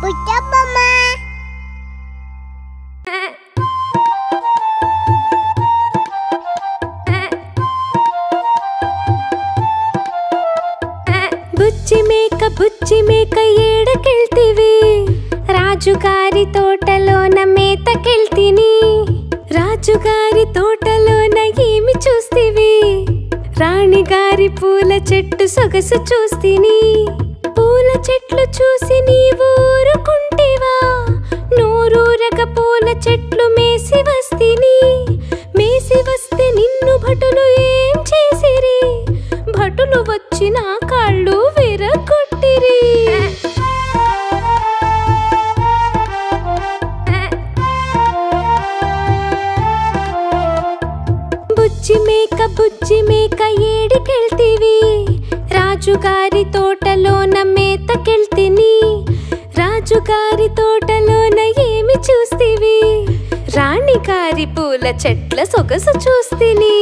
బుట్టబొమ్మ బుచ్చి మేక ఏడకెళ్తివి రాజుగారి తోటలోన మేతకెళ్తిని రాజుగారి తోటలోన ఏమి చూస్తివి రాణిగారి పూల చెట్టు సొగసు చూస్తిని పూల చెట్లు చూసి నీవు ఊరుకుంటేవా నోరూరగ పూల చెట్లు మేసి వస్తిని మేసి వస్తే నిన్ను భటులు ఏం చేసిరి భటులు వచ్చి నా కాళ్ళు విరగొట్టిరి బుచ్చి మేక ఏడికెళ్తివి రాజుగారి తోటలోన మేతకెళ్తిని రాజుగారి తోటలోన ఏమి చూస్తివి రాణిగారి పూల చెట్ల సొగసు చూస్తిని